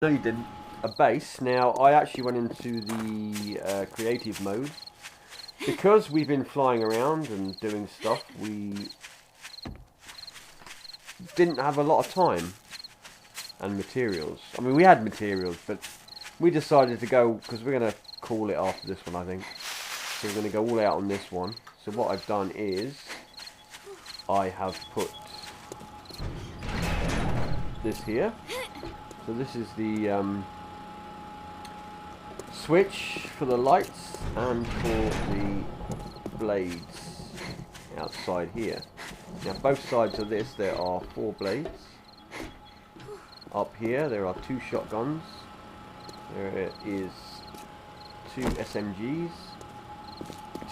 No, you didn't. A base. Now, I actually went into the creative mode. Because we've been flying around and doing stuff, we didn't have a lot of time and materials. I mean, we had materials, but we decided to go, because we're going to call it after this one, I think. So we're going to go all out on this one. So what I've done is, I have put this here. So this is the switch for the lights and for the blades outside here. Now both sides of this there are 4 blades. Up here there are 2 shotguns. There is 2 SMGs.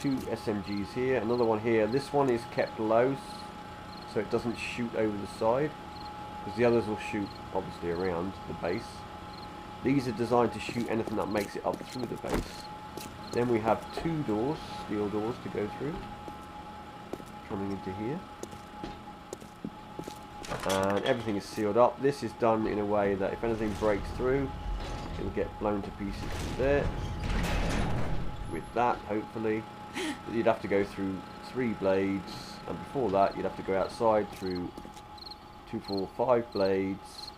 2 SMGs here. Another one here. This one is kept low so it doesn't shoot over the side, because the others will shoot obviously around the base. These are designed to shoot anything that makes it up through the base. Then we have 2 doors, steel doors to go through, coming into here. And everything is sealed up. This is done in a way that if anything breaks through, it will get blown to pieces from there. With that, hopefully, you'd have to go through 3 blades, and before that, you'd have to go outside through 2, 4, 5 blades.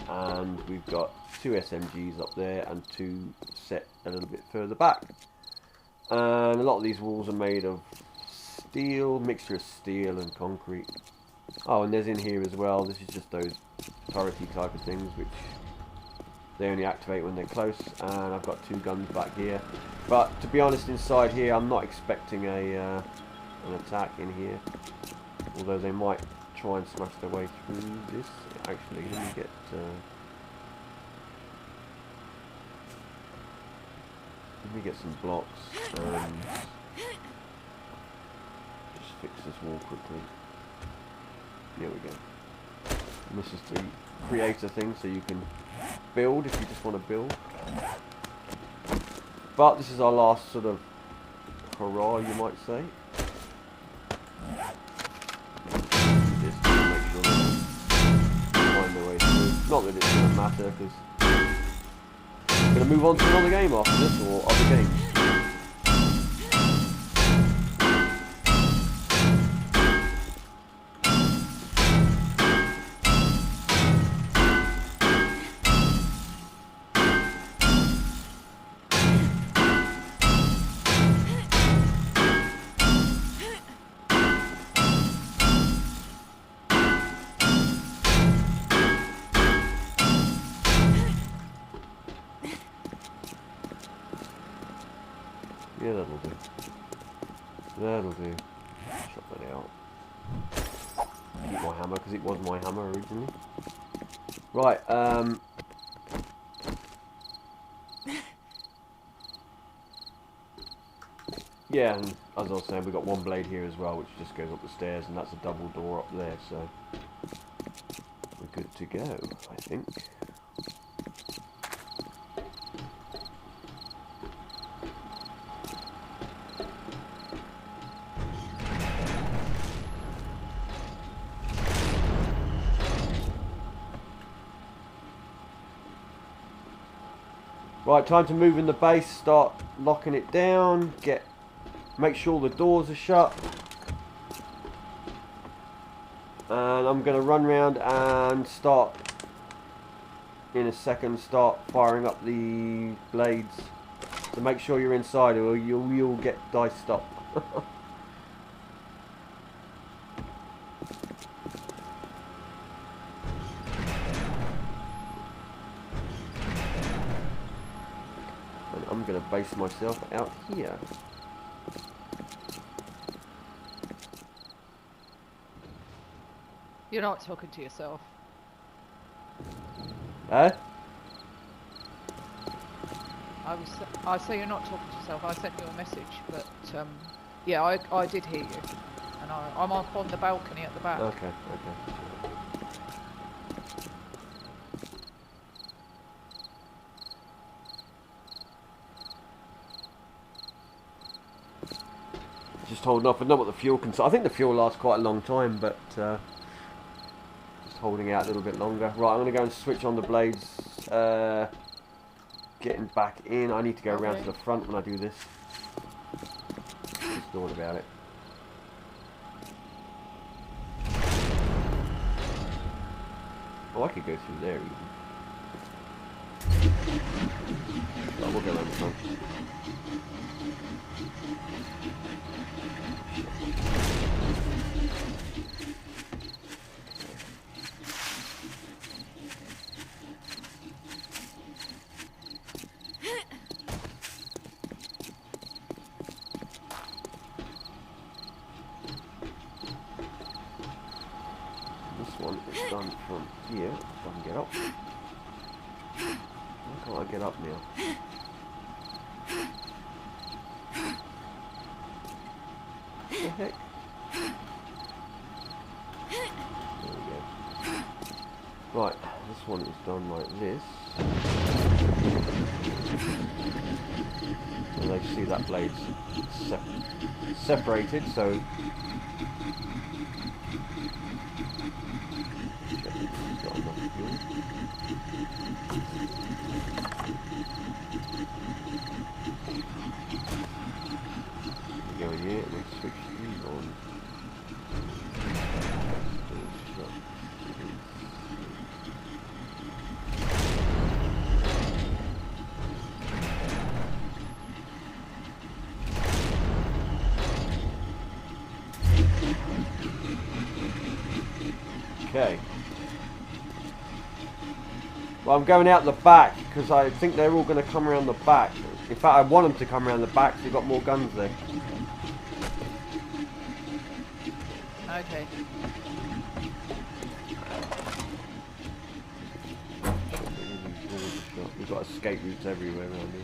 And we've got 2 SMGs up there and 2 set a little bit further back. And a lot of these walls are made of steel, mixture of steel and concrete. Oh, and there's in here as well, this is just those turrety type of things which they only activate when they're close. And I've got 2 guns back here. But to be honest, inside here I'm not expecting an attack in here. Although they might try and smash their way through this. Actually, let me get some blocks and just fix this wall quickly. Here we go. And this is the creator thing, so you can build if you just want to build. But this is our last sort of hurrah, you might say. Just to make sure that find their way through. Not that it's going to matter, because I'm going to move on to another game after this, or other games. Yeah, that'll do. That'll do. Chop that out. Keep my hammer, because it was my hammer originally. Right, yeah, and as I was saying, we've got 1 blade here as well, which just goes up the stairs, and that's a double door up there, so we're good to go, I think. Right, time to move in the base, start locking it down, make sure the doors are shut. And I'm going to run around and start, in a second, start firing up the blades. So make sure you're inside or you'll get diced up. I'm going to base myself out here. You're not talking to yourself. Eh? I say you're not talking to yourself. I sent you a message, but yeah, I did hear you, and I'm up on the balcony at the back. Okay, okay. Just holding off. I don't know what the fuel can. I think the fuel lasts quite a long time, but just holding out a little bit longer. Right, I'm going to go and switch on the blades getting back in. I need to go around Okay. to the front when I do this. Just thought about it. Oh, I could go through there even. Oh, we'll go around the front. This one is done from here, if I can get up. Why can't I get up now? What the heck? There we go. Right, this one is done like this. And they see that blade's separated, so check if it's got enough fuel. We go in here and we switch these on. Okay. Well, I'm going out the back because I think they're all going to come around the back. In fact, I want them to come around the back so they've got more guns there. Okay. We've got escape routes everywhere around here.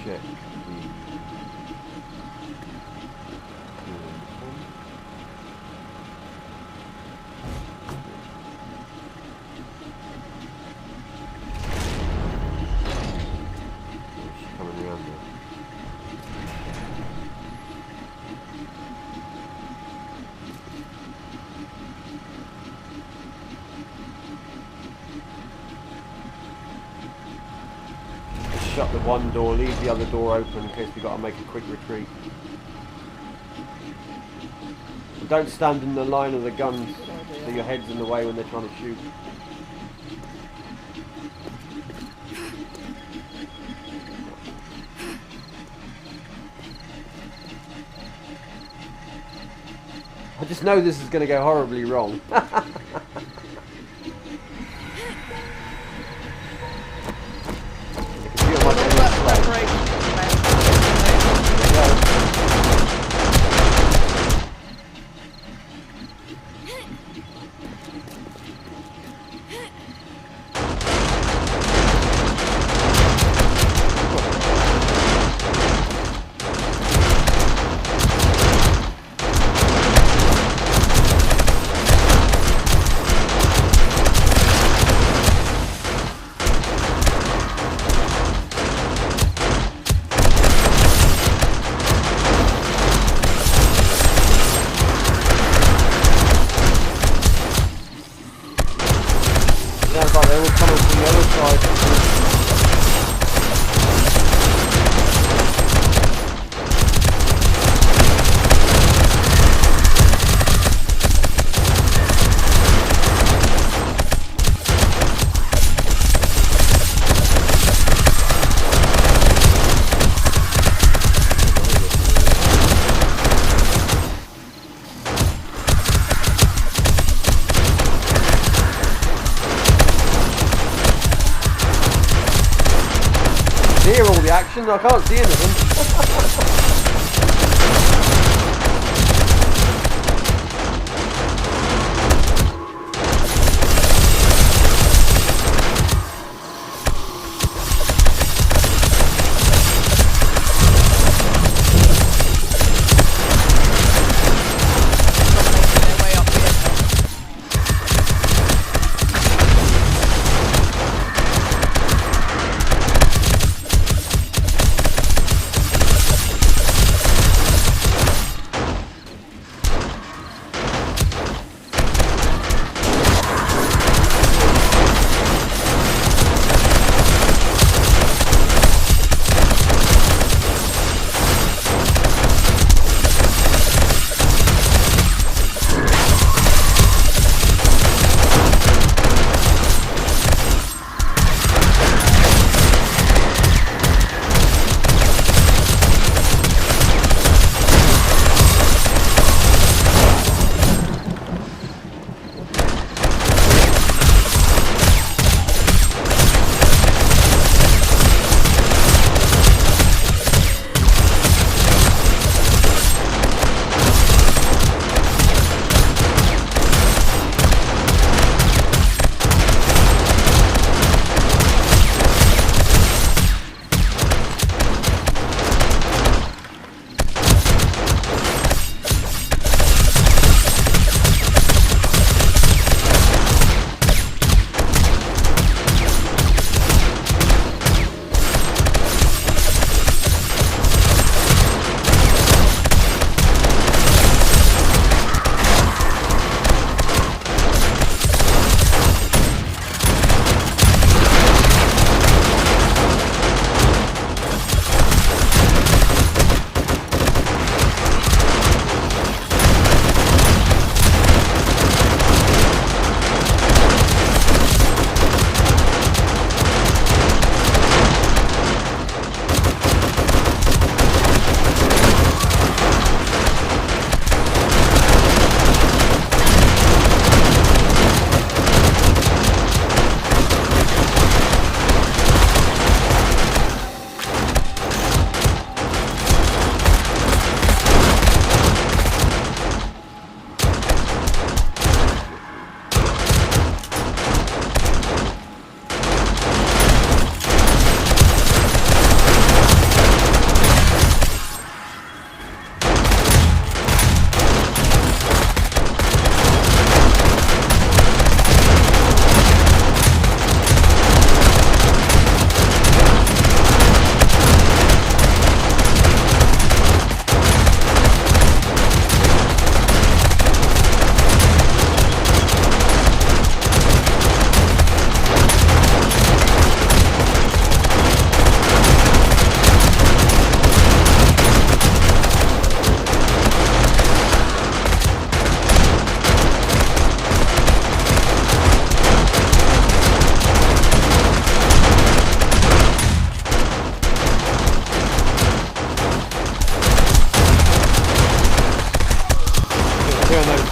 Check the coming around there. Shut the one door, leave the other door open in case we've got to make a quick retreat. And don't stand in the line of the guns so your head's in the way when they're trying to shoot. I just know this is going to go horribly wrong. They're all coming from the other side. Hear all the action, I can't see anything. Making their way up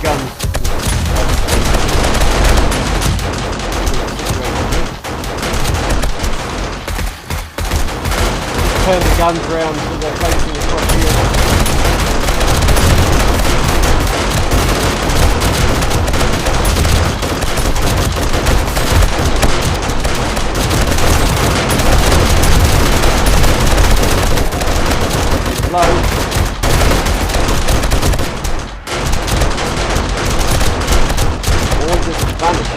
guns. Turn the guns round so they're facing across here. Low. Or just vanish.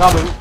coming.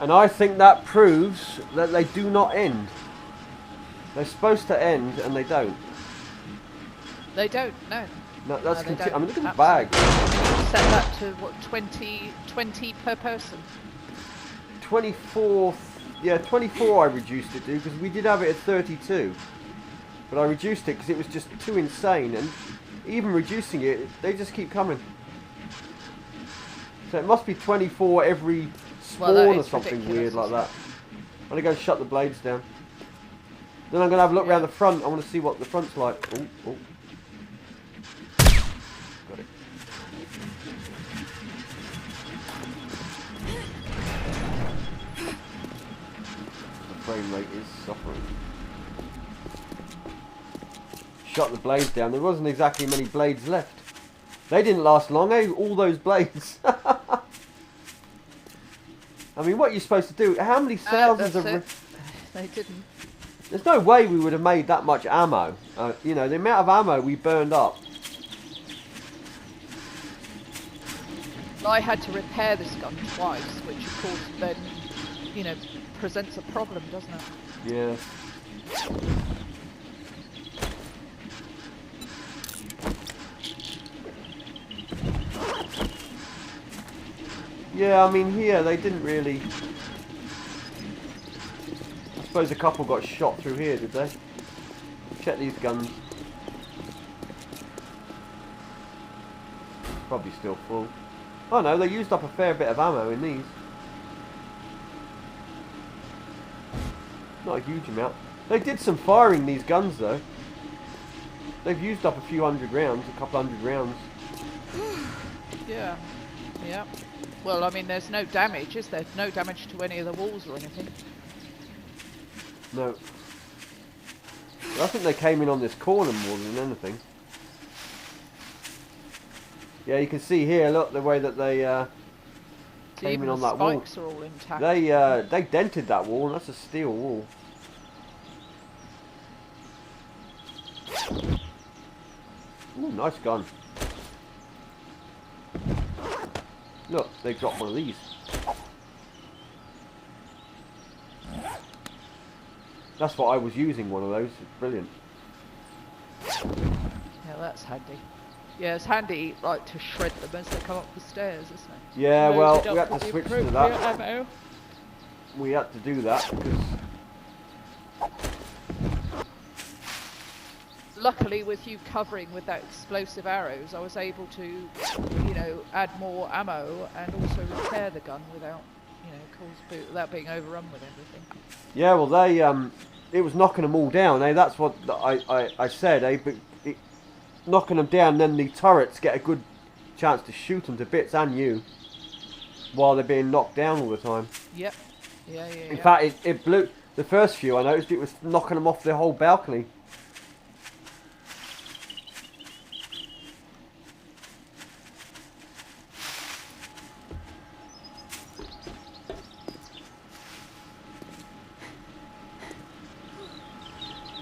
And I think that proves that they do not end. They're supposed to end, and they don't. They don't, no. No, that's no, I mean, look at the bag. Set that to, what, 20 per person? 24, yeah, 24 I reduced it to, because we did have it at 32. But I reduced it because it was just too insane, and even reducing it, they just keep coming. So it must be 24 every spawn or something weird like that. I'm going to go shut the blades down. Then I'm going to have a look around the front. I want to see what the front's like. Oh, oh. Got it. The frame rate is suffering. Shut the blades down. There wasn't exactly many blades left. They didn't last long, eh? All those blades. I mean, what are you supposed to do? How many thousands of... They didn't. There's no way we would have made that much ammo. You know, the amount of ammo we burned up. I had to repair this gun twice, which of course then, you know, presents a problem, doesn't it? Yeah. Yeah, I mean, here they didn't really... suppose a couple got shot through here, did they? Check these guns. Probably still full. Oh no, they used up a fair bit of ammo in these. Not a huge amount. They did some firing, these guns, though. They've used up a few hundred rounds, a couple hundred rounds. Yeah. Yeah. Well, I mean, there's no damage, is there? No damage to any of the walls or anything. No. I think they came in on this corner more than anything. Yeah, you can see here, look, the way that they came in on that wall. The spikes are all intact. They dented that wall, and that's a steel wall. Ooh, nice gun. Look, they dropped one of these. That's what I was using, one of those. It's brilliant. Yeah, that's handy. Yeah, it's handy, like, to shred them as they come up the stairs, isn't it? Yeah, well, we had with to the switch to that. ammo. We had to do that because... Luckily, with you covering with that explosive arrows, I was able to, you know, add more ammo and also repair the gun without, you know, without being overrun with everything. Yeah, well, they it was knocking them all down. Eh? That's what I said. Eh? But knocking them down, then the turrets get a good chance to shoot them to bits and you while they're being knocked down all the time. Yep. Yeah. In fact, it blew the first few. I noticed it was knocking them off the whole balcony.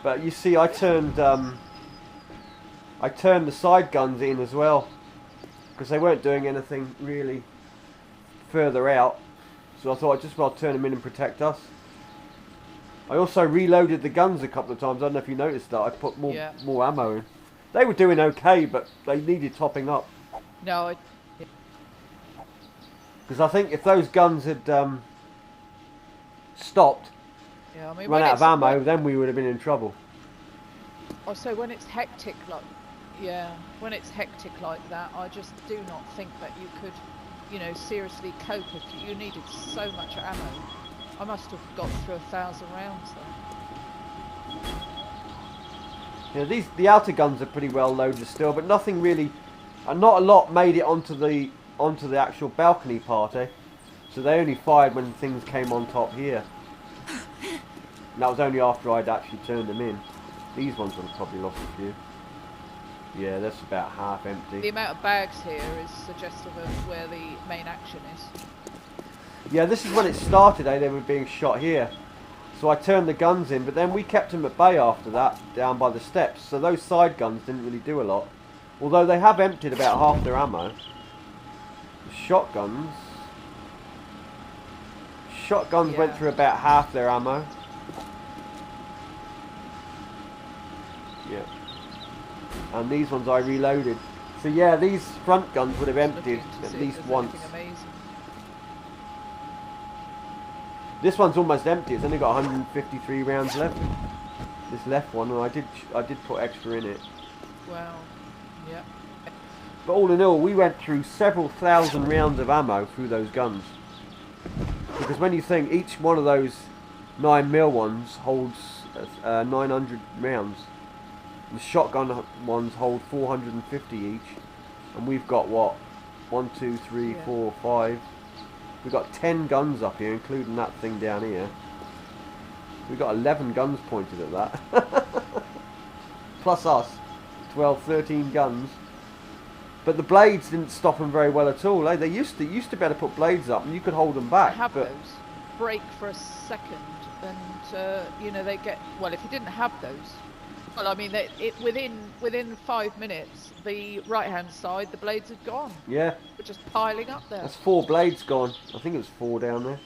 But you see, I turned the side guns in as well because they weren't doing anything really further out. So I thought I'd just well turn them in and protect us. I also reloaded the guns a couple of times. I don't know if you noticed that. I put more ammo in. They were doing okay, but they needed topping up. No, because I think if those guns had stopped, yeah, I mean, run out of ammo, then we would have been in trouble. Oh, so when it's hectic like, when it's hectic like that, I just do not think that you could, you know, seriously cope if you needed so much ammo. I must have got through 1,000 rounds then. Yeah, the outer guns are pretty well loaded still, but nothing really, and not a lot made it onto the actual balcony party. So they only fired when things came on top here. And that was only after I'd actually turned them in. These ones would have probably lost a few. Yeah, that's about half empty. The amount of bags here is suggestive of where the main action is. Yeah, this is when it started, eh? They were being shot here. So I turned the guns in, but then we kept them at bay after that, down by the steps. So those side guns didn't really do a lot. Although they have emptied about half their ammo. The shotguns went through about half their ammo. Yeah. And these ones I reloaded. So yeah, these front guns would have emptied at least once. Amazing. This one's almost empty. It's only got 153 rounds left. This left one, and I did put extra in it. Wow. Yeah. But all in all, we went through several thousand rounds of ammo through those guns. Because when you think each one of those 9mm ones holds 900 rounds. The shotgun ones hold 450 each, and we've got what? 1, 2, 3, 4, 5. We've got 10 guns up here, including that thing down here. We've got 11 guns pointed at that. Plus us, 12, 13 guns. But the blades didn't stop them very well at all. Eh? They used to be able to put blades up, and you could hold them back. Have those break for a second, and you know, they get well. If you didn't have those. Well, I mean, within 5 minutes, the right-hand side, the blades had gone. Yeah. We're just piling up there. That's 4 blades gone. I think it was 4 down there.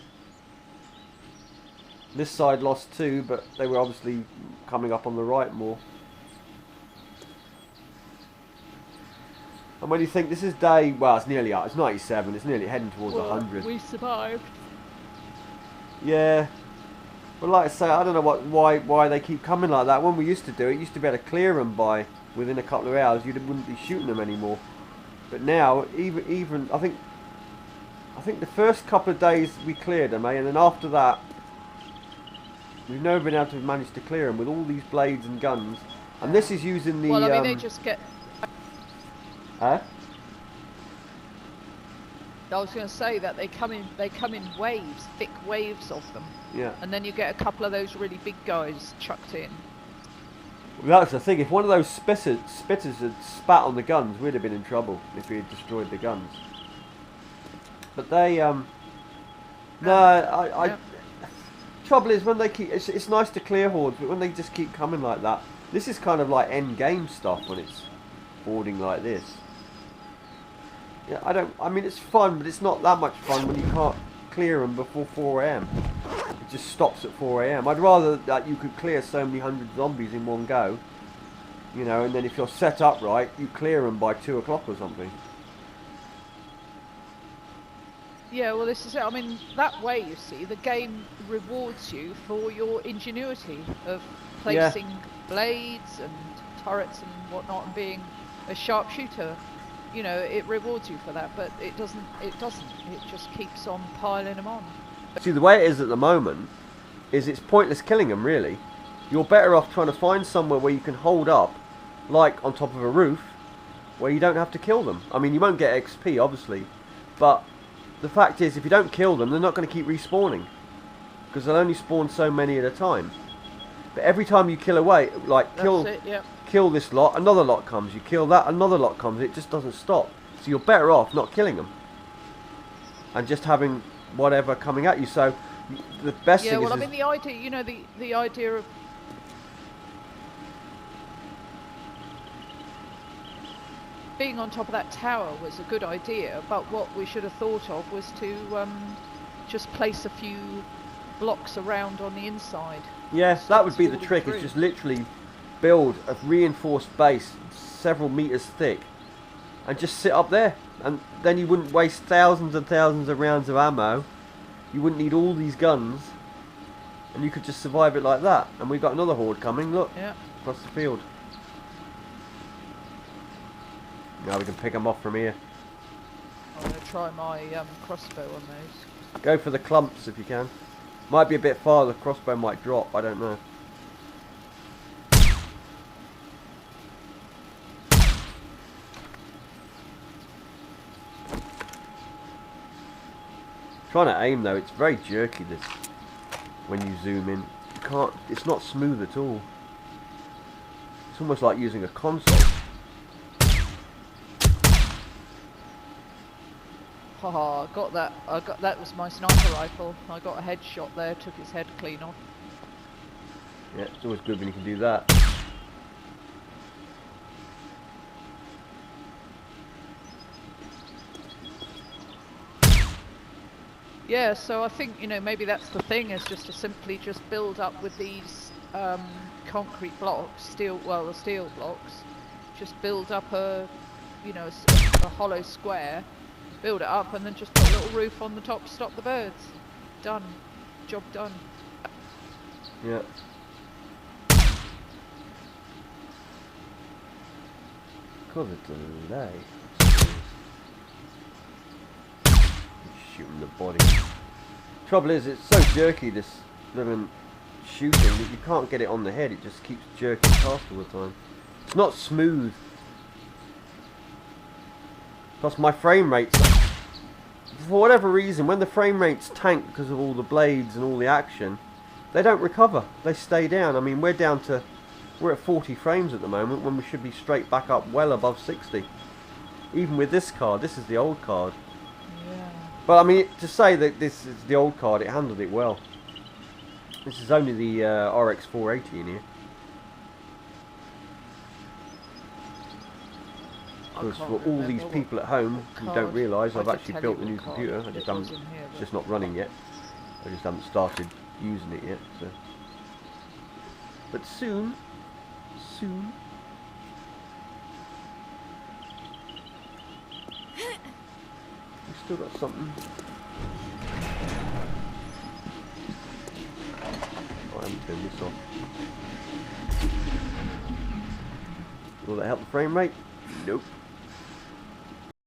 This side lost 2, but they were obviously coming up on the right more. And when you think this is day, well, it's nearly up. It's 97. It's nearly heading towards 100. We survived. Yeah. But like I say, I don't know why they keep coming like that. When we used to do it, you used to be able to clear them by within a couple of hours. You wouldn't be shooting them anymore. But now, even I think the first couple of days we cleared them, and then after that, we've never been able to manage to clear them with all these blades and guns. And this is using the. Well, I mean, they just get. Huh? I was going to say that they come in waves, thick waves of them. Yeah. And then you get a couple of those really big guys chucked in. Well, that's the thing. If one of those spitters had spat on the guns, we'd have been in trouble if we had destroyed the guns. But they, Yeah. Trouble is when they keep. It's nice to clear hordes, but when they just keep coming like that, this is kind of like end game stuff when it's boarding like this. Yeah, I mean, it's fun, but it's not that much fun when you can't clear them before 4 AM. It just stops at 4 AM. I'd rather that you could clear so many hundred zombies in one go, you know, and then if you're set up right, you clear them by 2 o'clock or something. Yeah, well, this is it. I mean, that way, you see, the game rewards you for your ingenuity of placing blades and turrets and whatnot, and being a sharpshooter. You know, it rewards you for that, but it doesn't. It just keeps on piling them on. See, the way it is at the moment is it's pointless killing them, really. You're better off trying to find somewhere where you can hold up, like on top of a roof, where you don't have to kill them. I mean, you won't get XP, obviously, but the fact is, if you don't kill them, they're not going to keep respawning, because they'll only spawn so many at a time. But every time you kill away, like kill this lot, another lot comes. You kill that, another lot comes. It just doesn't stop. So you're better off not killing them and just having whatever coming at you. So the best thing is... Yeah, well, I mean, the idea, you know, the idea of... being on top of that tower was a good idea, but what we should have thought of was to just place a few blocks around on the inside. Yes, that would be the trick. It's just literally build a reinforced base several meters thick and just sit up there, and then you wouldn't waste thousands and thousands of rounds of ammo. You wouldn't need all these guns, and you could just survive it like that. And we've got another horde coming, look, across the field. Now we can pick them off from here. I'm going to try my crossbow on those. Go for the clumps if you can. Might be a bit far, the crossbow might drop, I don't know. Trying to aim though, it's very jerky this when you zoom in. You can't, it's not smooth at all. It's almost like using a console. Haha, got that. That was my sniper rifle. I got a headshot there, took his head clean off. Yeah, it's always good when you can do that. Yeah, so I think, you know, maybe that's the thing, is just to simply just build up with these concrete blocks, the steel blocks. Just build up a, you know, a hollow square. Build it up and then just put a little roof on the top to stop the birds. Done. Job done. Yeah. Cause of delay. Shooting the body. Trouble is, it's so jerky, this living shooting, that you can't get it on the head. It just keeps jerking past all the time. It's not smooth. Plus my frame rates, for whatever reason, when the frame rates tank because of all the blades and all the action, they don't recover. They stay down. I mean, we're at 40 frames at the moment when we should be straight back up well above 60. Even with this card, this is the old card. Yeah. But I mean, to say that this is the old card, it handled it well. This is only the RX 480 in here. Because for all these people at home who don't realise, I've actually built a new computer. I just haven't, it's just not running yet. I just haven't started using it yet. So, but soon. We've still got something. turn this off. Will that help the frame rate? Nope.